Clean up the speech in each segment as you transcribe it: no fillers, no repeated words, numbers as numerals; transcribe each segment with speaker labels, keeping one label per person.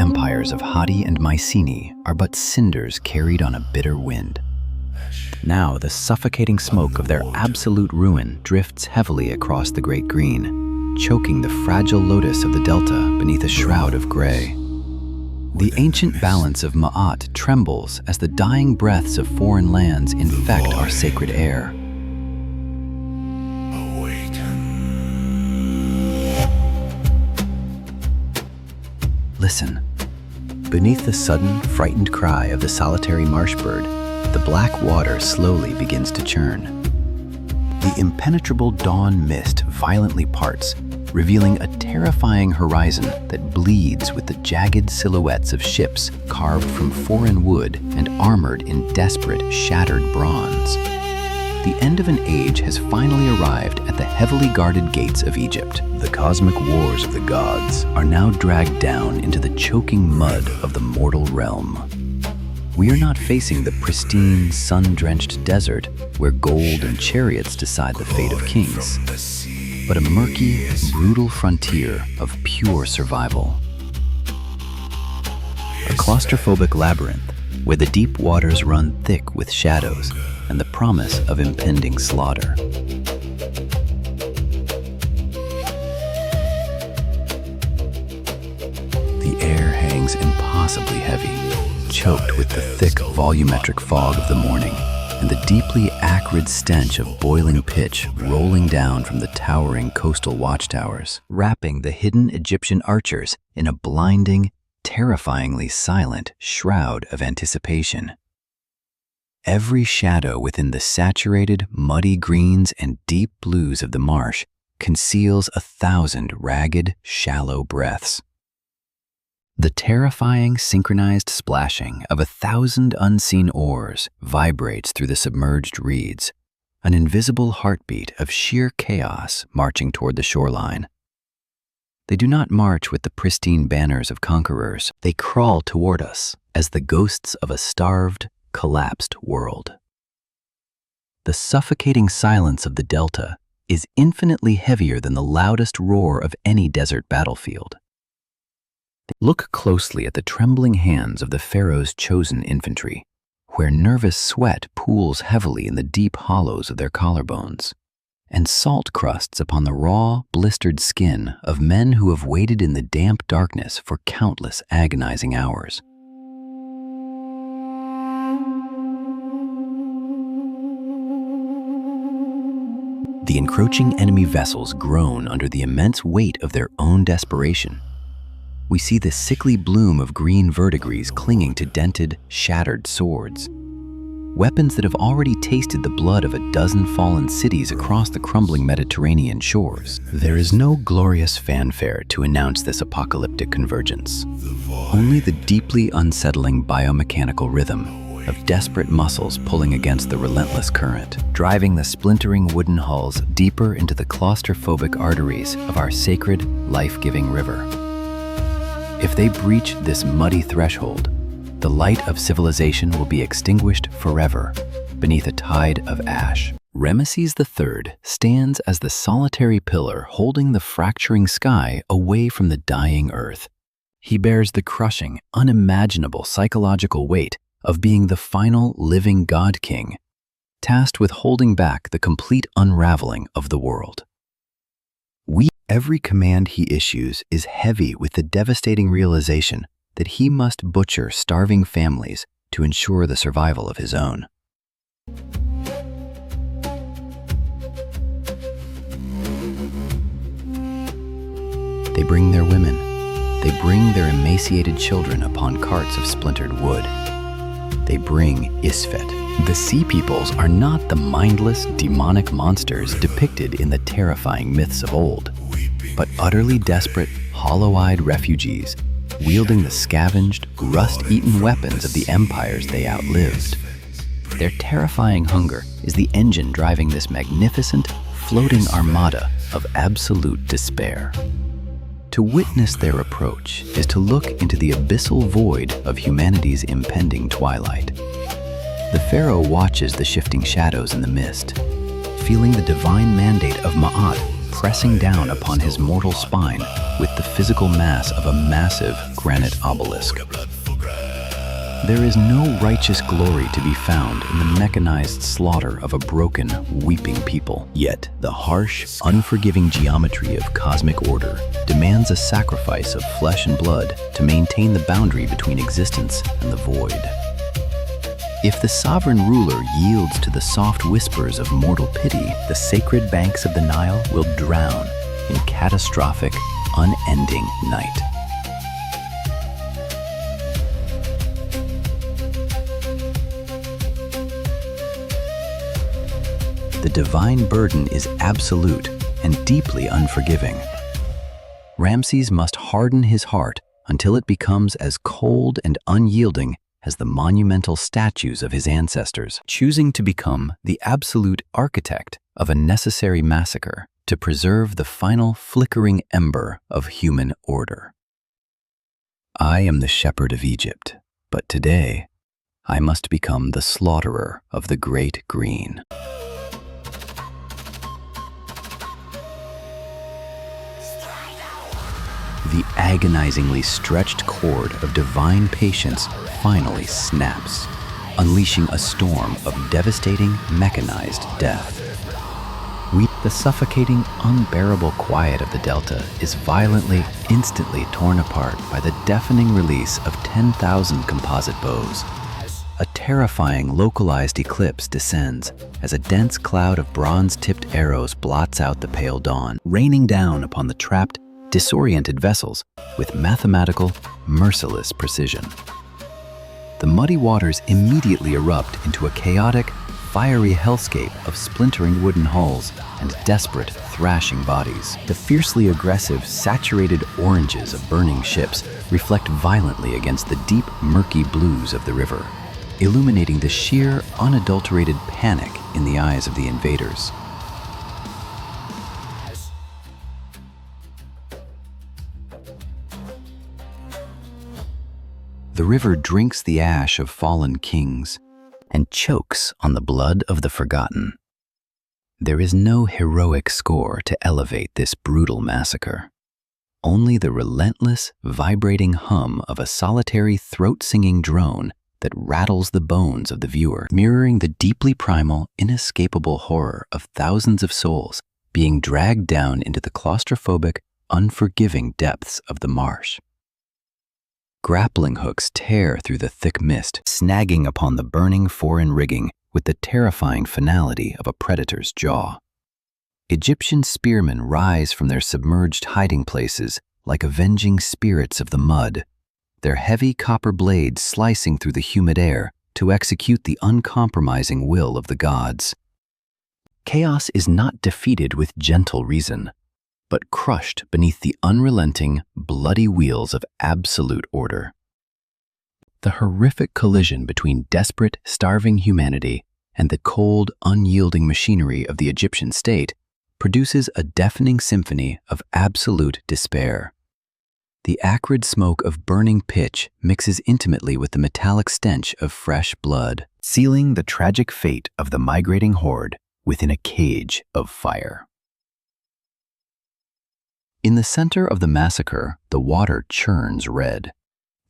Speaker 1: empires of Hatti and Mycenae are but cinders carried on a bitter wind. Now the suffocating smoke of their absolute ruin drifts heavily across the Great Green, choking the fragile lotus of the delta beneath a shroud of gray. The ancient balance of Ma'at trembles as the dying breaths of foreign lands infect our sacred air. Listen. Beneath the sudden, frightened cry of the solitary marsh bird, the black water slowly begins to churn. The impenetrable dawn mist violently parts, revealing a terrifying horizon that bleeds with the jagged silhouettes of ships carved from foreign wood and armored in desperate, shattered bronze. The end of an age has finally arrived at the heavily guarded gates of Egypt. The cosmic wars of the gods are now dragged down into the choking mud of the mortal realm. We are not facing the pristine, sun-drenched desert where gold and chariots decide the fate of kings, but a murky, brutal frontier of pure survival. A claustrophobic labyrinth where the deep waters run thick with shadows and the promise of impending slaughter. The air hangs impossibly heavy, choked with the thick volumetric fog of the morning and the deeply acrid stench of boiling pitch rolling down from the towering coastal watchtowers, wrapping the hidden Egyptian archers in a blinding, terrifyingly silent shroud of anticipation. Every shadow within the saturated, muddy greens and deep blues of the marsh conceals 1,000 ragged, shallow breaths. The terrifying, synchronized splashing of 1,000 unseen oars vibrates through the submerged reeds, an invisible heartbeat of sheer chaos marching toward the shoreline. They do not march with the pristine banners of conquerors. They crawl toward us as the ghosts of a starved, collapsed world. The suffocating silence of the delta is infinitely heavier than the loudest roar of any desert battlefield. Look closely at the trembling hands of the pharaoh's chosen infantry, where nervous sweat pools heavily in the deep hollows of their collarbones, and salt crusts upon the raw, blistered skin of men who have waited in the damp darkness for countless agonizing hours. The encroaching enemy vessels groan under the immense weight of their own desperation. We see the sickly bloom of green verdigris clinging to dented, shattered swords. Weapons that have already tasted the blood of a dozen fallen cities across the crumbling Mediterranean shores. There is no glorious fanfare to announce this apocalyptic convergence. Only the deeply unsettling biomechanical rhythm of desperate muscles pulling against the relentless current, driving the splintering wooden hulls deeper into the claustrophobic arteries of our sacred, life-giving river. If they breach this muddy threshold, the light of civilization will be extinguished forever beneath a tide of ash. Ramesses III stands as the solitary pillar holding the fracturing sky away from the dying earth. He bears the crushing, unimaginable psychological weight of being the final living God King, tasked with holding back the complete unraveling of the world. Every command he issues is heavy with the devastating realization that he must butcher starving families to ensure the survival of his own. They bring their women. They bring their emaciated children upon carts of splintered wood. They bring Isfet. The sea peoples are not the mindless, demonic monsters depicted in the terrifying myths of old, but utterly desperate, hollow-eyed refugees wielding the scavenged, rust-eaten weapons of the empires they outlived. Their terrifying hunger is the engine driving this magnificent, floating armada of absolute despair. To witness their approach is to look into the abyssal void of humanity's impending twilight. The pharaoh watches the shifting shadows in the mist, feeling the divine mandate of Ma'at pressing down upon his mortal spine with the physical mass of a massive granite obelisk. There is no righteous glory to be found in the mechanized slaughter of a broken, weeping people. Yet, the harsh, unforgiving geometry of cosmic order demands a sacrifice of flesh and blood to maintain the boundary between existence and the void. If the sovereign ruler yields to the soft whispers of mortal pity, the sacred banks of the Nile will drown in catastrophic, unending night. The divine burden is absolute and deeply unforgiving. Ramses must harden his heart until it becomes as cold and unyielding as the monumental statues of his ancestors, choosing to become the absolute architect of a necessary massacre to preserve the final flickering ember of human order. I am the shepherd of Egypt, but today I must become the slaughterer of the great green. The agonizingly stretched cord of divine patience finally snaps, unleashing a storm of devastating mechanized death. The suffocating, unbearable quiet of the Delta is violently, instantly torn apart by the deafening release of 10,000 composite bows. A terrifying localized eclipse descends as a dense cloud of bronze-tipped arrows blots out the pale dawn, raining down upon the trapped, disoriented vessels with mathematical, merciless precision. The muddy waters immediately erupt into a chaotic, fiery hellscape of splintering wooden hulls and desperate, thrashing bodies. The fiercely aggressive, saturated oranges of burning ships reflect violently against the deep, murky blues of the river, illuminating the sheer, unadulterated panic in the eyes of the invaders. The river drinks the ash of fallen kings and chokes on the blood of the forgotten. There is no heroic score to elevate this brutal massacre. Only the relentless, vibrating hum of a solitary throat-singing drone that rattles the bones of the viewer, mirroring the deeply primal, inescapable horror of thousands of souls being dragged down into the claustrophobic, unforgiving depths of the marsh. Grappling hooks tear through the thick mist, snagging upon the burning foreign rigging with the terrifying finality of a predator's jaw. Egyptian spearmen rise from their submerged hiding places like avenging spirits of the mud, their heavy copper blades slicing through the humid air to execute the uncompromising will of the gods. Chaos is not defeated with gentle reason, but crushed beneath the unrelenting, bloody wheels of absolute order. The horrific collision between desperate, starving humanity and the cold, unyielding machinery of the Egyptian state produces a deafening symphony of absolute despair. The acrid smoke of burning pitch mixes intimately with the metallic stench of fresh blood, sealing the tragic fate of the migrating horde within a cage of fire. In the center of the massacre, the water churns red.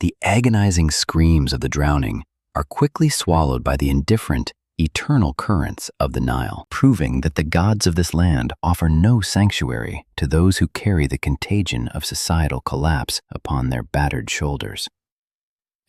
Speaker 1: The agonizing screams of the drowning are quickly swallowed by the indifferent, eternal currents of the Nile, proving that the gods of this land offer no sanctuary to those who carry the contagion of societal collapse upon their battered shoulders.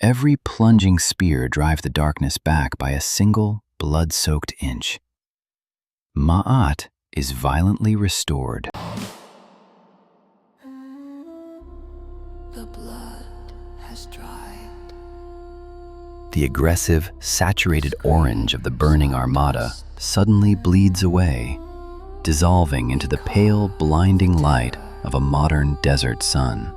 Speaker 1: Every plunging spear drives the darkness back by a single, blood-soaked inch. Ma'at is violently restored.
Speaker 2: The blood has dried.
Speaker 1: The aggressive, saturated orange of the burning Armada suddenly bleeds away, dissolving into the pale, blinding light of a modern desert sun.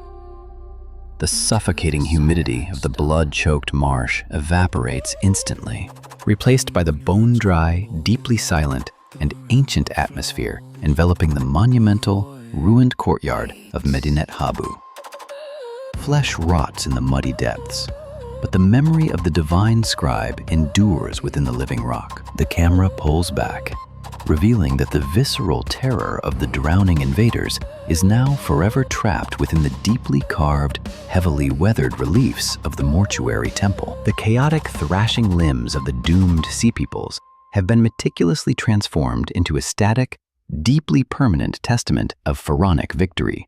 Speaker 1: The suffocating humidity of the blood-choked marsh evaporates instantly, replaced by the bone-dry, deeply silent, and ancient atmosphere enveloping the monumental, ruined courtyard of Medinet Habu. Flesh rots in the muddy depths, but the memory of the divine scribe endures within the living rock. The camera pulls back, revealing that the visceral terror of the drowning invaders is now forever trapped within the deeply carved, heavily weathered reliefs of the mortuary temple. The chaotic, thrashing limbs of the doomed sea peoples have been meticulously transformed into a static, deeply permanent testament of pharaonic victory.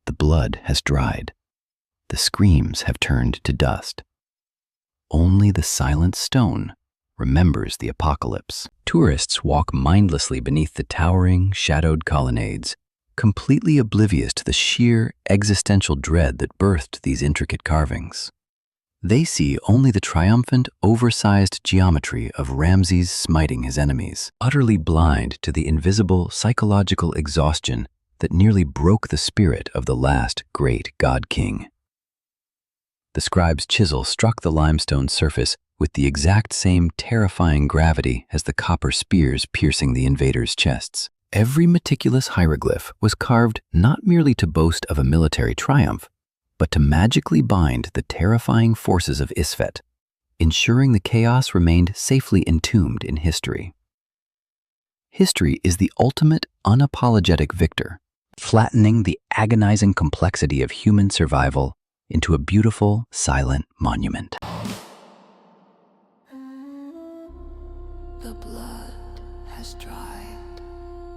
Speaker 1: The blood has dried. The screams have turned to dust. Only the silent stone remembers the apocalypse. Tourists walk mindlessly beneath the towering, shadowed colonnades, completely oblivious to the sheer existential dread that birthed these intricate carvings. They see only the triumphant, oversized geometry of Ramses smiting his enemies, utterly blind to the invisible psychological exhaustion that nearly broke the spirit of the last great god-king. The scribe's chisel struck the limestone surface with the exact same terrifying gravity as the copper spears piercing the invaders' chests. Every meticulous hieroglyph was carved not merely to boast of a military triumph, but to magically bind the terrifying forces of Isfet, ensuring the chaos remained safely entombed in history. History is the ultimate, unapologetic victor, flattening the agonizing complexity of human survival into a beautiful, silent monument.
Speaker 2: The blood has dried.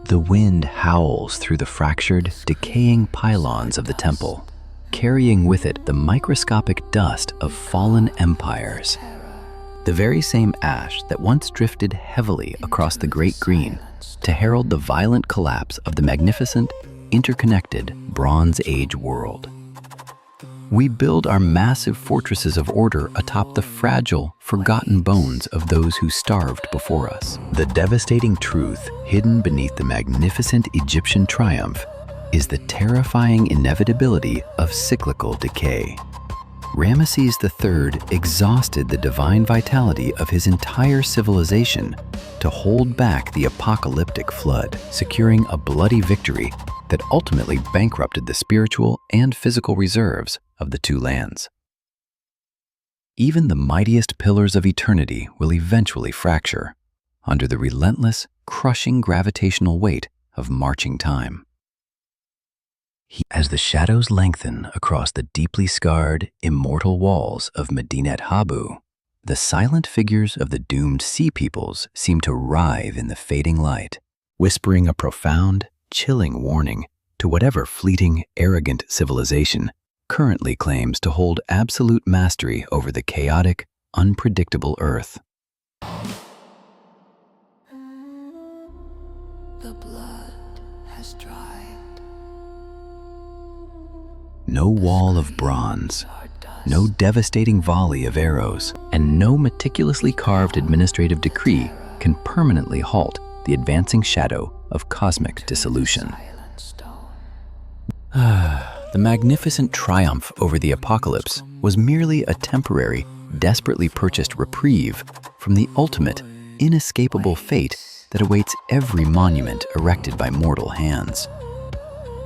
Speaker 1: The wind howls through the fractured, decaying pylons of the temple, carrying with it the microscopic dust of fallen empires. The very same ash that once drifted heavily across the Great Green to herald the violent collapse of the magnificent, interconnected Bronze Age world. We build our massive fortresses of order atop the fragile, forgotten bones of those who starved before us. The devastating truth hidden beneath the magnificent Egyptian triumph is the terrifying inevitability of cyclical decay. Ramesses III exhausted the divine vitality of his entire civilization to hold back the apocalyptic flood, securing a bloody victory that ultimately bankrupted the spiritual and physical reserves of the two lands. Even the mightiest pillars of eternity will eventually fracture under the relentless, crushing gravitational weight of marching time. As the shadows lengthen across the deeply scarred, immortal walls of Medinet Habu, the silent figures of the doomed sea peoples seem to writhe in the fading light, whispering a profound, chilling warning to whatever fleeting, arrogant civilization currently claims to hold absolute mastery over the chaotic, unpredictable earth.
Speaker 2: The blood has dried.
Speaker 1: No wall of bronze, no devastating volley of arrows, and no meticulously carved administrative decree can permanently halt the advancing shadow of cosmic dissolution. The magnificent triumph over the apocalypse was merely a temporary, desperately purchased reprieve from the ultimate, inescapable fate that awaits every monument erected by mortal hands.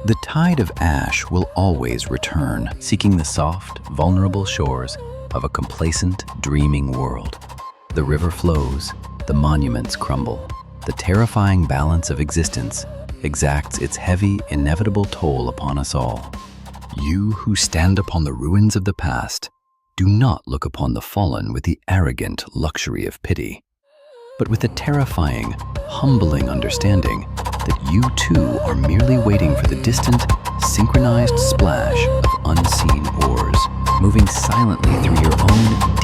Speaker 1: The tide of ash will always return, seeking the soft, vulnerable shores of a complacent, dreaming world. The river flows, the monuments crumble. The terrifying balance of existence exacts its heavy, inevitable toll upon us all. You who stand upon the ruins of the past, do not look upon the fallen with the arrogant luxury of pity, but with the terrifying, humbling understanding that you too are merely waiting for the distant, synchronized splash of unseen oars, moving silently through your own